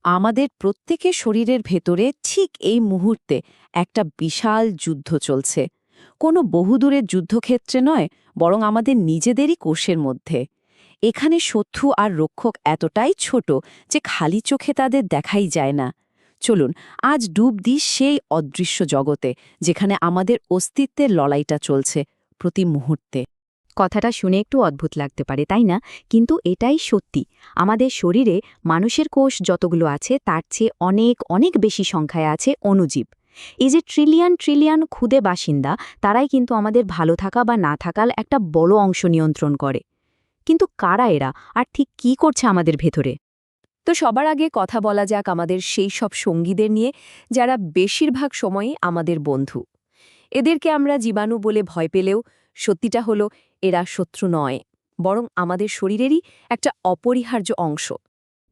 আমাদের প্রত্যেকের শরীরের ভেতরে ঠিক এই মুহূর্তে একটা বিশাল যুদ্ধ চলছে। কোনো বহুদূরের যুদ্ধক্ষেত্রে নয়, বরং আমাদের নিজেদেরই কোষের মধ্যে। এখানে শত্রু আর রক্ষক এতটাই ছোট যে খালি চোখে তাদের দেখাই যায় না। চলুন আজ ডুব দিই সেই অদৃশ্য জগতে, যেখানে আমাদের অস্তিত্বের লড়াইটা চলছে প্রতি মুহূর্তে। কথাটা শুনে একটু অদ্ভুত লাগতে পারে, তাই না? কিন্তু এটাই সত্যি। আমাদের শরীরে মানুষের কোষ যতগুলো আছে তার চেয়ে অনেক অনেক বেশি সংখ্যায় আছে অণুজীব। এই যে ট্রিলিয়ন ট্রিলিয়ন ক্ষুদে বাসিন্দা, তারাই কিন্তু আমাদের ভালো থাকা বা না থাকার একটা বড় অংশ নিয়ন্ত্রণ করে। কিন্তু কারা এরা, আর ঠিক কী করছে আমাদের ভেতরে? তো সবার আগে কথা বলা যাক আমাদের সেই সব সঙ্গীদের নিয়ে, যারা বেশিরভাগ সময়ই আমাদের বন্ধু। এদেরকে আমরা জীবাণু বলে ভয় পেলেও সত্যিটা হলো এরা শত্রু নয়, বরং আমাদের শরীরেরই একটা অপরিহার্য অংশ।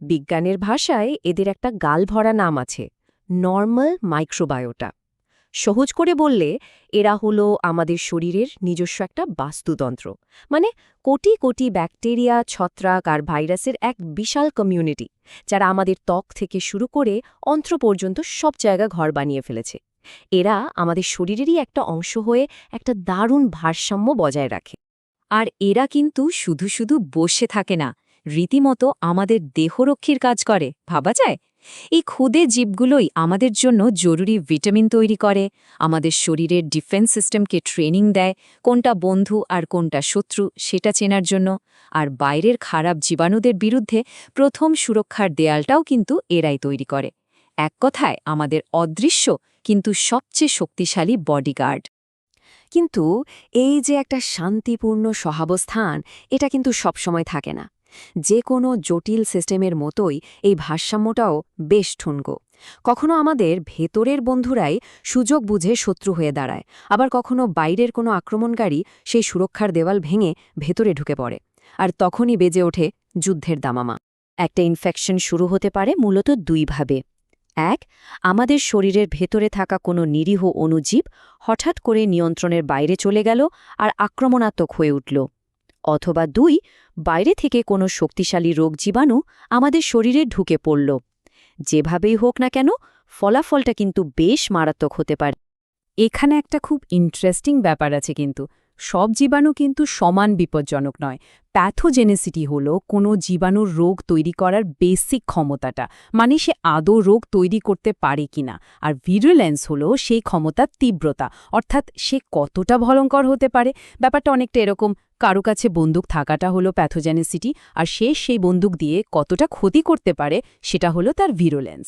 বিজ্ঞানের ভাষায় এদের একটা গালভরা নাম আছে, নরমাল মাইক্রোবায়োটা। সহজ করে বললে এরা হলো আমাদের শরীরের নিজস্ব একটা বাস্তুতন্ত্র, মানে কোটি কোটি ব্যাকটেরিয়া, ছত্রাক আর ভাইরাসের এক বিশাল কমিউনিটি, যারা আমাদের ত্বক থেকে শুরু করে অন্ত্র পর্যন্ত সব জায়গা ঘর বানিয়ে ফেলেছে। এরা আমাদের শরীরেরই একটা অংশ হয়ে একটা দারুণ ভারসাম্য বজায় রাখে। আর এরা কিন্তু শুধু শুধু বসে থাকে না, রীতিমতো আমাদের দেহরক্ষীর কাজ করে, ভাবা যায়? এই ক্ষুদে জীবগুলোই আমাদের জন্য জরুরি ভিটামিন তৈরি করে, আমাদের শরীরের ডিফেন্স সিস্টেমকে ট্রেনিং দেয়, কোনটা বন্ধু আর কোনটা শত্রু সেটা চেনার জন্য। আর বাইরের খারাপ জীবাণুদের বিরুদ্ধে প্রথম সুরক্ষার দেয়ালটাও কিন্তু এরাই তৈরি করে। এক কথায় আমাদের অদৃশ্য কিন্তু সবচেয়ে শক্তিশালী বডিগার্ড। কিন্তু এই যে একটা শান্তিপূর্ণ সহাবস্থান, এটা কিন্তু সবসময় থাকে না। যে কোনো জটিল সিস্টেমের মতোই এই ভারসাম্যটাও বেশ ঠুনকো। কখনো আমাদের ভেতরের বন্ধুরাই সুযোগ বুঝে শত্রু হয়ে দাঁড়ায়, আবার কখনো বাইরের কোনো আক্রমণকারী সেই সুরক্ষার দেওয়াল ভেঙে ভেতরে ঢুকে পড়ে। আর তখনই বেজে ওঠে যুদ্ধের দামামা। একটা ইনফেকশন শুরু হতে পারে মূলত দুইভাবে। এক, আমাদের শরীরের ভেতরে থাকা কোনো নিরীহ অণুজীব হঠাৎ করে নিয়ন্ত্রণের বাইরে চলে গেল আর আক্রমণাত্মক হয়ে উঠল। অথবা দুই, বাইরে থেকে কোনো শক্তিশালী রোগ জীবাণু আমাদের শরীরে ঢুকে পড়ল। যেভাবেই হোক না কেন, ফলাফলটা কিন্তু বেশ মারাত্মক হতে পারে। এখানে একটা খুব ইন্টারেস্টিং ব্যাপার আছে কিন্তু। সব জীবাণু কিন্তু সমান বিপজ্জনক নয়। প্যাথোজেনেসিটি হলো কোনো জীবাণুর রোগ তৈরি করার বেসিক ক্ষমতাটা, মানে সে আদৌ রোগ তৈরি করতে পারে কিনা। আর ভিরুলেন্স হলো সেই ক্ষমতার তীব্রতা, অর্থাৎ সে কতটা ভয়ঙ্কর হতে পারে। ব্যাপারটা অনেকটা এরকম, কারো কাছে বন্দুক থাকাটা হলো প্যাথোজেনেসিটি, আর সে সেই বন্দুক দিয়ে কতটা ক্ষতি করতে পারে সেটা হলো তার ভিরুলেন্স।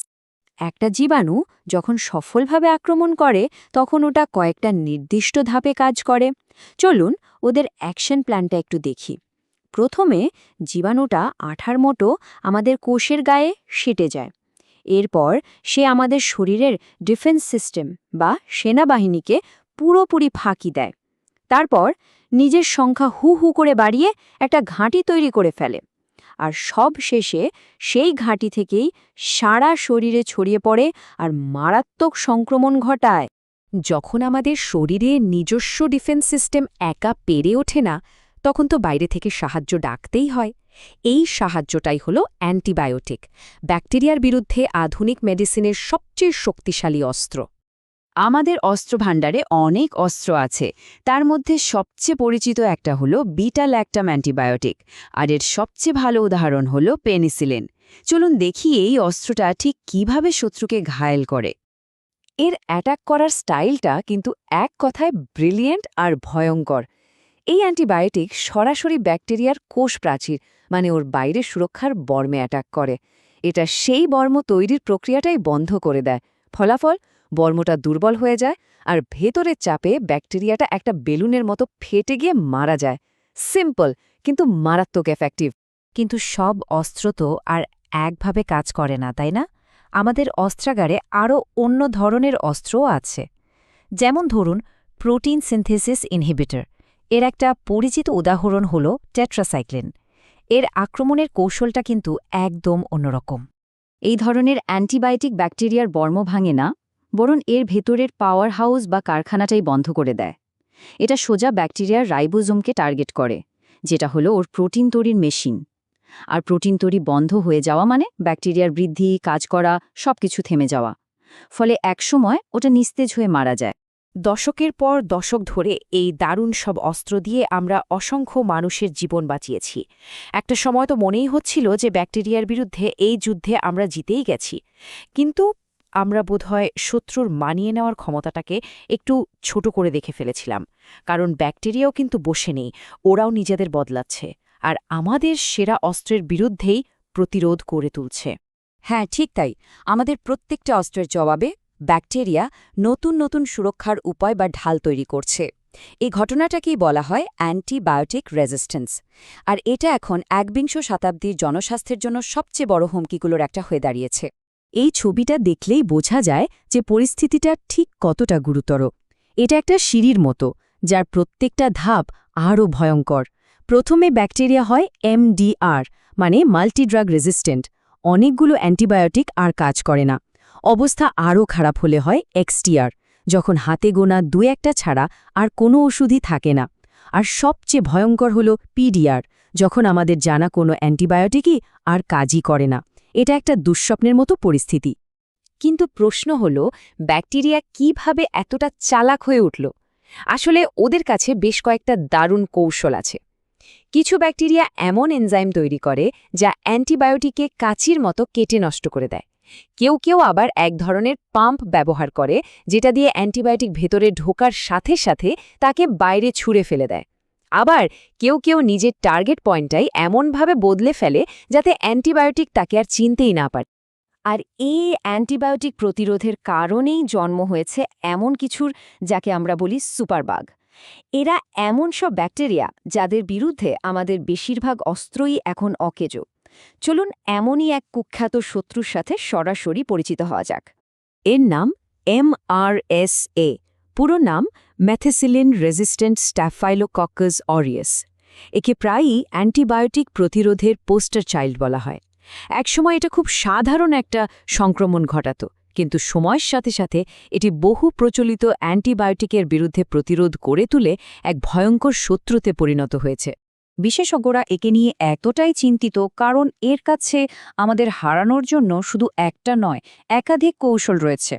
একটা জীবাণু যখন সফলভাবে আক্রমণ করে, তখন ওটা কয়েকটা নির্দিষ্ট ধাপে কাজ করে। চলুন ওদের অ্যাকশন প্ল্যানটা একটু দেখি। প্রথমে জীবাণুটা আঠার মতো আমাদের কোষের গায়ে সেটে যায়। এরপর সে আমাদের শরীরের ডিফেন্স সিস্টেম বা সেনাবাহিনীকে পুরোপুরি ফাঁকি দেয়। তারপর নিজের সংখ্যা হু হু করে বাড়িয়ে একটা ঘাঁটি তৈরি করে ফেলে। আর সব শেষে সেই ঘাঁটি থেকেই সারা শরীরে ছড়িয়ে পড়ে আর মারাত্মক সংক্রমণ ঘটায়। যখন আমাদের শরীরে নিজস্ব ডিফেন্স সিস্টেম একা পেরে ওঠে না, তখন তো বাইরে থেকে সাহায্য ডাকতেই হয়। এই সাহায্যটাই হলো অ্যান্টিবায়োটিক, ব্যাকটেরিয়ার বিরুদ্ধে আধুনিক মেডিসিনের সবচেয়ে শক্তিশালী অস্ত্র। আমাদের অস্ত্রভাণ্ডারে অনেক অস্ত্র আছে, তার মধ্যে সবচেয়ে পরিচিত একটা হলো বিটা-ল্যাকটাম অ্যান্টিবায়োটিক, আর এর সবচেয়ে ভালো উদাহরণ হলো পেনিসিলিন। চলুন দেখি এই অস্ত্রটা ঠিক কিভাবে শত্রুকে ঘায়েল করে। এর অ্যাটাক করার স্টাইলটা কিন্তু এক কথায় ব্রিলিয়েন্ট আর ভয়ঙ্কর। এই অ্যান্টিবায়োটিক সরাসরি ব্যাকটেরিয়ার কোষ প্রাচীর, মানে ওর বাইরের সুরক্ষার বর্মে অ্যাটাক করে। এটা সেই বর্ম তৈরির প্রক্রিয়াটাই বন্ধ করে দেয়। ফলাফল, বর্মটা দুর্বল হয়ে যায় আর ভেতরের চাপে ব্যাকটেরিয়াটা একটা বেলুনের মতো ফেটে গিয়ে মারা যায়। সিম্পল কিন্তু মারাত্মক এফেক্টিভ। কিন্তু সব অস্ত্র তো আর একভাবে কাজ করে না, তাই না? আমাদের অস্ত্রাগারে আরও অন্য ধরনের অস্ত্রও আছে। যেমন ধরুন প্রোটিন সিনথেসিস ইনহিবিটর। এর একটা পরিচিত উদাহরণ হল টেট্রাসাইক্লিন। এর আক্রমণের কৌশলটা কিন্তু একদম অন্যরকম। এই ধরনের অ্যান্টিবায়োটিক ব্যাকটেরিয়ার বর্ম ভাঙে না, বরং এর ভেতরের পাওয়ার হাউস বা কারখানাটাই বন্ধ করে দেয়। এটা সোজা ব্যাকটেরিয়ার রাইবোজোমকে টার্গেট করে, যেটা হলো ওর প্রোটিন তৈরির মেশিন। আর প্রোটিন তৈরি বন্ধ হয়ে যাওয়া মানে ব্যাকটেরিয়ার বৃদ্ধি, কাজ করা সবকিছু থেমে যাওয়া। ফলে একসময় ওটা নিস্তেজ হয়ে মারা যায়। দশকের পর দশক ধরে এই দারুণ সব অস্ত্র দিয়ে আমরা অসংখ্য মানুষের জীবন বাঁচিয়েছি। একটা সময় তো মনেই হচ্ছিল যে ব্যাকটেরিয়ার বিরুদ্ধে এই যুদ্ধে আমরা জিতেই গেছি। কিন্তু আমরা বোধহয় শত্রুর মানিয়ে নেওয়ার ক্ষমতাটাকে একটু ছোট করে দেখে ফেলেছিলাম। কারণ ব্যাকটেরিয়াও কিন্তু বসে নেই, ওরাও নিজেদের বদলাচ্ছে, আর আমাদের সেরা অস্ত্রের বিরুদ্ধেই প্রতিরোধ করে তুলছে। হ্যাঁ, ঠিক তাই। আমাদের প্রত্যেকটা অস্ত্রের জবাবে ব্যাকটেরিয়া নতুন নতুন সুরক্ষার উপায় বা ঢাল তৈরি করছে। এই ঘটনাটাকেই বলা হয় অ্যান্টিবায়োটিক রেজিস্ট্যান্স। আর এটা এখন একবিংশ শতাব্দীর জনস্বাস্থ্যের জন্য সবচেয়ে বড় হুমকিগুলোর একটা হয়ে দাঁড়িয়েছে। এই ছবিটা দেখলেই বোঝা যায় যে পরিস্থিতিটা ঠিক কতটা গুরুতর। এটা একটা সিঁড়ির মতো, যার প্রত্যেকটা ধাপ আরও ভয়ঙ্কর। প্রথমে ব্যাকটেরিয়া হয় MDR, মানে মাল্টিড্রাগ রেজিস্ট্যান্ট। অনেকগুলো অ্যান্টিবায়োটিক আর কাজ করে না। অবস্থা আরও খারাপ হলে হয় XTR, যখন হাতে গোনা 2-1টা ছাড়া আর কোনো ওষুধই থাকে না। আর সবচেয়ে ভয়ঙ্কর হল PDR, যখন আমাদের জানা কোনো অ্যান্টিবায়োটিকই আর কাজই করে না। এটা একটা দুঃস্বপ্নের মতো পরিস্থিতি। কিন্তু প্রশ্ন হল, ব্যাকটেরিয়া কিভাবে এতটা চালাক হয়ে উঠল? আসলে ওদের কাছে বেশ কয়েকটা দারুণ কৌশল আছে। কিছু ব্যাকটেরিয়া এমন এনজাইম তৈরি করে যা অ্যান্টিবায়োটিকে কাঁচির মতো কেটে নষ্ট করে দেয়। কেউ কেউ আবার এক ধরনের পাম্প ব্যবহার করে, যেটা দিয়ে অ্যান্টিবায়োটিক ভেতরে ঢোকার সাথে সাথে তাকে বাইরে ছুঁড়ে ফেলে দেয়। আবার কেউ কেউ নিজের টার্গেট পয়েন্টটাই এমনভাবে বদলে ফেলে যাতে অ্যান্টিবায়োটিক তাকে আর চিনতেই না পারে। আর এই অ্যান্টিবায়োটিক প্রতিরোধের কারণেই জন্ম হয়েছে এমন কিছুর, যাকে আমরা বলি সুপারবাগ। এরা এমন সব ব্যাকটেরিয়া যাদের বিরুদ্ধে আমাদের বেশিরভাগ অস্ত্রই এখন অকেজো। চলুন এমনই এক কুখ্যাত শত্রুর সাথে সরাসরি পরিচিত হওয়া যাক। এর নাম MRSA, পুরো নাম ম্যাথিসিলিন রেজিস্ট্যান্ট স্ট্যাফাইলোকক্কাস অরিয়াস। একে প্রায়ই অ্যান্টিবায়োটিক প্রতিরোধের পোস্টার চাইল্ড বলা হয়। একসময় এটা খুব সাধারণ একটা সংক্রমণ ঘটাত, কিন্তু সময়ের সাথে সাথে এটি বহু প্রচলিত অ্যান্টিবায়োটিকের বিরুদ্ধে প্রতিরোধ করে তুলে এক ভয়ঙ্কর শত্রুতে পরিণত হয়েছে। বিশেষজ্ঞরা একে নিয়ে এতটাই চিন্তিত কারণ এর কাছে আমাদের হারানোর জন্য শুধু একটা নয়, একাধিক কৌশল রয়েছে।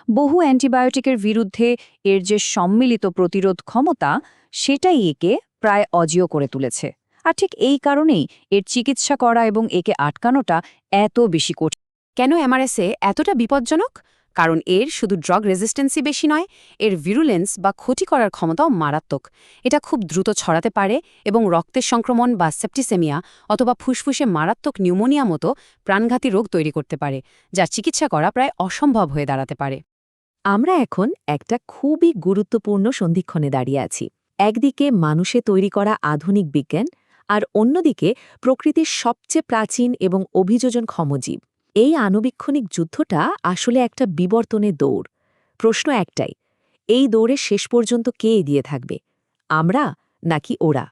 বহু অ্যান্টিবায়োটিকের বিরুদ্ধে এর যে সম্মিলিত প্রতিরোধ ক্ষমতা, সেটাই একে প্রায় অজেয় করে তুলেছে। আর ঠিক এই কারণেই এর চিকিৎসা করা এবং একে আটকানোটা এত বেশি কঠিন। কেন MRSA এতটা বিপজ্জনক? কারণ এর শুধু ড্রাগ রেজিস্ট্যান্সই বেশি নয়, এর ভিরুলেন্স বা ক্ষতি করার ক্ষমতাও মারাত্মক। এটা খুব দ্রুত ছড়াতে পারে এবং রক্তের সংক্রমণ বা সেপ্টিসেমিয়া অথবা ফুসফুসে মারাত্মক নিউমোনিয়া মতো প্রাণঘাতী রোগ তৈরি করতে পারে, যা চিকিৎসা করা প্রায় অসম্ভব হয়ে দাঁড়াতে পারে। আমরা এখন একটা খুবই গুরুত্বপূর্ণ সন্ধিক্ষণে দাঁড়িয়ে আছি। একদিকে মানুষে তৈরি করা আধুনিক বিজ্ঞান, আর অন্যদিকে প্রকৃতির সবচেয়ে প্রাচীন এবং অভিযোজনক্ষম জীব। এই আণুবীক্ষণিক যুদ্ধটা আসলে একটা বিবর্তনের দৌড়। প্রশ্ন একটাই, এই দৌড়ে শেষ পর্যন্ত কে এগিয়ে থাকবে, আমরা নাকি ওরা?